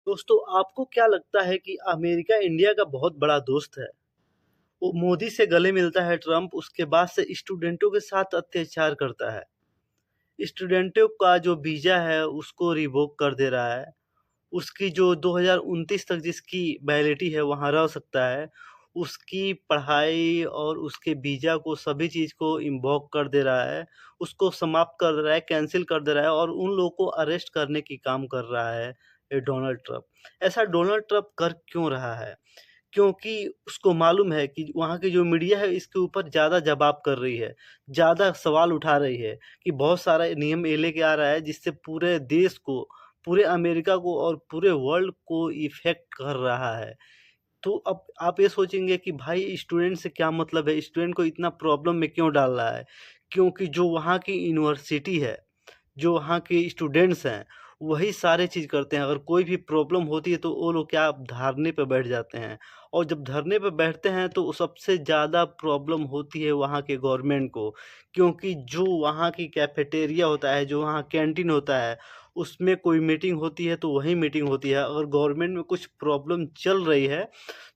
दोस्तों, आपको क्या लगता है कि अमेरिका इंडिया का बहुत बड़ा दोस्त है? वो मोदी से गले मिलता है ट्रंप, उसके बाद से स्टूडेंटों के साथ अत्याचार करता है। स्टूडेंटों का जो वीज़ा है उसको रिवोक कर दे रहा है। उसकी जो 2029 तक जिसकी वैलिडिटी है वहाँ रह सकता है, उसकी पढ़ाई और उसके वीज़ा को सभी चीज़ को इन्वॉक कर दे रहा है, उसको समाप्त कर दे रहा है, कैंसल कर दे रहा है और उन लोगों को अरेस्ट करने की काम कर रहा है ये डोनाल्ड ट्रंप। ऐसा डोनाल्ड ट्रंप कर क्यों रहा है? क्योंकि उसको मालूम है कि वहाँ की जो मीडिया है इसके ऊपर ज़्यादा दबाव कर रही है, ज़्यादा सवाल उठा रही है कि बहुत सारा नियम ये लेके आ रहा है जिससे पूरे देश को, पूरे अमेरिका को और पूरे वर्ल्ड को इफ़ेक्ट कर रहा है। तो अब आप ये सोचेंगे कि भाई स्टूडेंट से क्या मतलब है? स्टूडेंट को इतना प्रॉब्लम में क्यों डाल रहा है? क्योंकि जो वहाँ की यूनिवर्सिटी है, जो वहाँ के स्टूडेंट्स हैं, वही सारे चीज़ करते हैं। अगर कोई भी प्रॉब्लम होती है तो वो लोग क्या धरने पे बैठ जाते हैं और जब धरने पे बैठते हैं तो सबसे ज़्यादा प्रॉब्लम होती है वहाँ के गवर्नमेंट को। क्योंकि जो वहाँ की कैफेटेरिया होता है, जो वहाँ कैंटीन होता है, उसमें कोई मीटिंग होती है तो वहीं मीटिंग होती है। अगर गवर्नमेंट में कुछ प्रॉब्लम चल रही है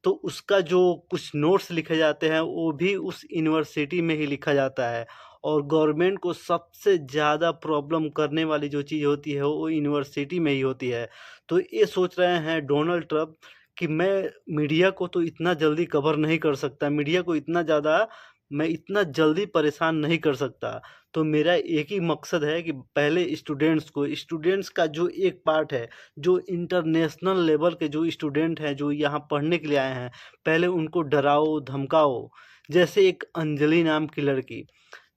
तो उसका जो कुछ नोट्स लिखे जाते हैं वो भी उस यूनिवर्सिटी में ही लिखा जाता है। और गवर्नमेंट को सबसे ज़्यादा प्रॉब्लम करने वाली जो चीज़ होती है वो यूनिवर्सिटी में ही होती है। तो ये सोच रहे हैं डोनाल्ड ट्रंप कि मैं मीडिया को तो इतना जल्दी कवर नहीं कर सकता, मीडिया को इतना ज़्यादा मैं इतना जल्दी परेशान नहीं कर सकता। तो मेरा एक ही मकसद है कि पहले स्टूडेंट्स का जो एक पार्ट है, जो इंटरनेशनल लेवल के जो स्टूडेंट हैं, जो यहाँ पढ़ने के लिए आए हैं, पहले उनको डराओ, धमकाओ। जैसे एक अंजलि नाम की लड़की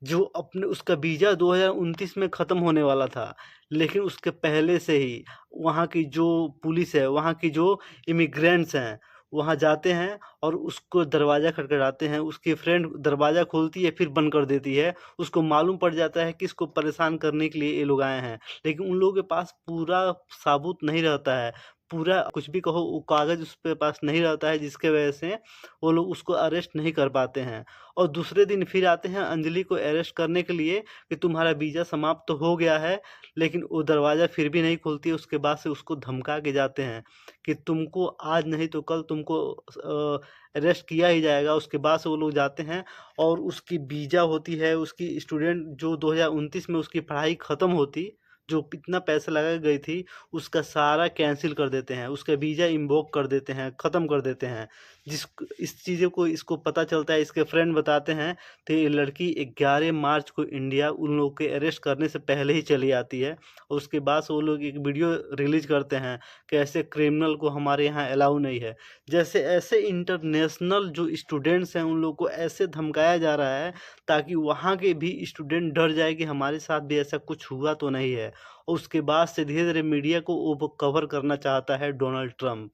जो अपने उसका वीज़ा 2029 में ख़त्म होने वाला था, लेकिन उसके पहले से ही वहाँ की जो पुलिस है, वहाँ की जो इमिग्रेंट्स हैं, वहाँ जाते हैं और उसको दरवाज़ा खटखटाते हैं। उसकी फ्रेंड दरवाज़ा खोलती है, फिर बंद कर देती है। उसको मालूम पड़ जाता है कि इसको परेशान करने के लिए ये लोग आए हैं, लेकिन उन लोगों के पास पूरा सबूत नहीं रहता है। पूरा कुछ भी कहो, वो कागज़ उसके पास नहीं रहता है, जिसके वजह से वो लोग उसको अरेस्ट नहीं कर पाते हैं। और दूसरे दिन फिर आते हैं अंजलि को अरेस्ट करने के लिए कि तुम्हारा वीज़ा समाप्त तो हो गया है, लेकिन वो दरवाज़ा फिर भी नहीं खुलती है। उसके बाद से उसको धमका के जाते हैं कि तुमको आज नहीं तो कल तुमको अरेस्ट किया ही जाएगा। उसके बाद से वो लोग जाते हैं और उसकी वीज़ा होती है, उसकी स्टूडेंट जो 2029 में उसकी पढ़ाई ख़त्म होती, जो इतना पैसा लगा गई थी, उसका सारा कैंसल कर देते हैं, उसका वीज़ा इन्वोक कर देते हैं, ख़त्म कर देते हैं। जिस इस चीज़ों को इसको पता चलता है, इसके फ्रेंड बताते हैं, तो ये लड़की 11 मार्च को इंडिया उन लोगों के अरेस्ट करने से पहले ही चली आती है और उसके बाद से वो लोग एक वीडियो रिलीज़ करते हैं कि ऐसे क्रिमिनल को हमारे यहाँ अलाउ नहीं है। जैसे ऐसे इंटरनेशनल जो स्टूडेंट्स हैं, उन लोगों को ऐसे धमकाया जा रहा है ताकि वहाँ के भी स्टूडेंट डर जाए कि हमारे साथ भी ऐसा कुछ हुआ तो नहीं है। और उसके बाद से धीरे-धीरे मीडिया को वो कवर करना चाहता है डोनाल्ड ट्रंप।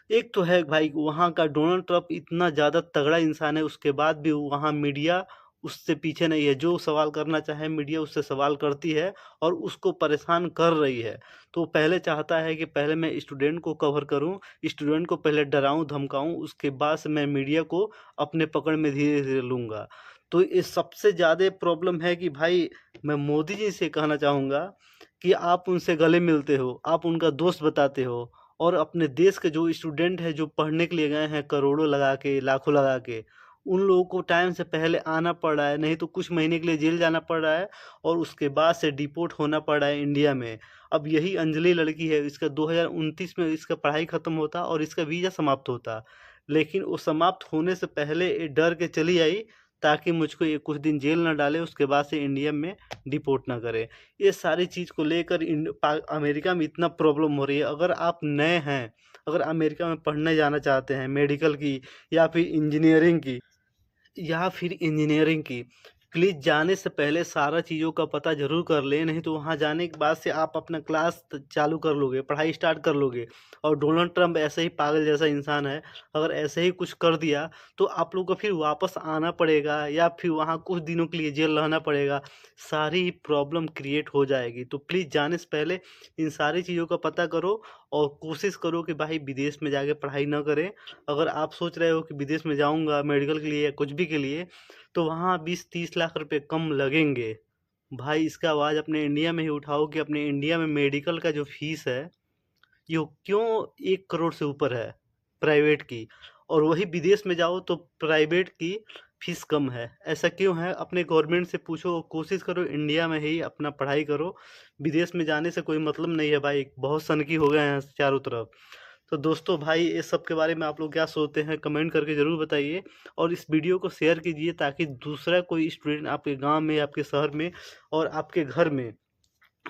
एक तो है भाई वहाँ का डोनाल्ड ट्रंप इतना ज़्यादा तगड़ा इंसान है, उसके बाद भी वहाँ मीडिया उससे पीछे नहीं है। जो सवाल करना चाहे मीडिया उससे सवाल करती है और उसको परेशान कर रही है। तो पहले चाहता है कि पहले मैं स्टूडेंट को कवर करूँ, स्टूडेंट को पहले डराऊँ, धमकाऊँ, उसके बाद से मैं मीडिया को अपने पकड़ में धीरे-धीरे लूँगा। तो ये सबसे ज़्यादा प्रॉब्लम है कि भाई मैं मोदी जी से कहना चाहूँगा कि आप उनसे गले मिलते हो, आप उनका दोस्त बताते हो और अपने देश के जो स्टूडेंट हैं, जो पढ़ने के लिए गए हैं करोड़ों लगा के, लाखों लगा के, उन लोगों को टाइम से पहले आना पड़ रहा है, नहीं तो कुछ महीने के लिए जेल जाना पड़ रहा है और उसके बाद से डिपोर्ट होना पड़ रहा है इंडिया में। अब यही अंजलि लड़की है, इसका 2029 में इसका पढ़ाई खत्म होता और इसका वीज़ा समाप्त होता। लेकिन वो समाप्त होने से पहले ये डर के चली आई ताकि मुझको ये कुछ दिन जेल ना डाले, उसके बाद से इंडिया में डिपोर्ट ना करे। ये सारी चीज़ को लेकर अमेरिका में इतना प्रॉब्लम हो रही है। अगर आप नए हैं, अगर अमेरिका में पढ़ने जाना चाहते हैं मेडिकल की या फिर इंजीनियरिंग की, प्लीज़ जाने से पहले सारा चीज़ों का पता ज़रूर कर लें, नहीं तो वहाँ जाने के बाद से आप अपना क्लास चालू कर लोगे, पढ़ाई स्टार्ट कर लोगे और डोनाल्ड ट्रंप ऐसे ही पागल जैसा इंसान है, अगर ऐसे ही कुछ कर दिया तो आप लोग को फिर वापस आना पड़ेगा या फिर वहाँ कुछ दिनों के लिए जेल रहना पड़ेगा, सारी प्रॉब्लम क्रिएट हो जाएगी। तो प्लीज़ जाने से पहले इन सारी चीज़ों का पता करो और कोशिश करो कि भाई विदेश में जाके पढ़ाई ना करें। अगर आप सोच रहे हो कि विदेश में जाऊँगा मेडिकल के लिए या कुछ भी के लिए, तो वहाँ 20-30 लाख रुपए कम लगेंगे। भाई इसका आवाज़ अपने इंडिया में ही उठाओ कि अपने इंडिया में मेडिकल का जो फ़ीस है, यो क्यों 1 करोड़ से ऊपर है प्राइवेट की, और वही विदेश में जाओ तो प्राइवेट की फीस कम है। ऐसा क्यों है? अपने गवर्नमेंट से पूछो, कोशिश करो इंडिया में ही अपना पढ़ाई करो। विदेश में जाने से कोई मतलब नहीं है भाई, बहुत सनकी हो गए हैं चारों तरफ। तो दोस्तों भाई, इस सब के बारे में आप लोग क्या सोचते हैं कमेंट करके ज़रूर बताइए, और इस वीडियो को शेयर कीजिए ताकि दूसरा कोई स्टूडेंट आपके गांव में, आपके शहर में और आपके घर में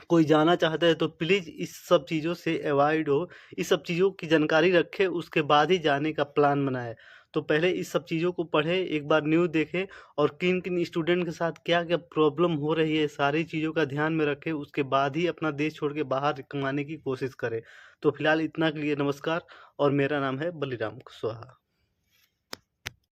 कोई जाना चाहता है तो प्लीज़ इस सब चीज़ों से अवॉइड हो, इस सब चीज़ों की जानकारी रखे, उसके बाद ही जाने का प्लान बनाए। तो पहले इस सब चीज़ों को पढ़े, एक बार न्यूज़ देखें, और किन-किन स्टूडेंट के साथ क्या-क्या प्रॉब्लम हो रही है, सारी चीज़ों का ध्यान में रखें, उसके बाद ही अपना देश छोड़ के बाहर कमाने की कोशिश करें। तो फिलहाल इतना के लिए नमस्कार, और मेरा नाम है बलिराम कुशवाहा।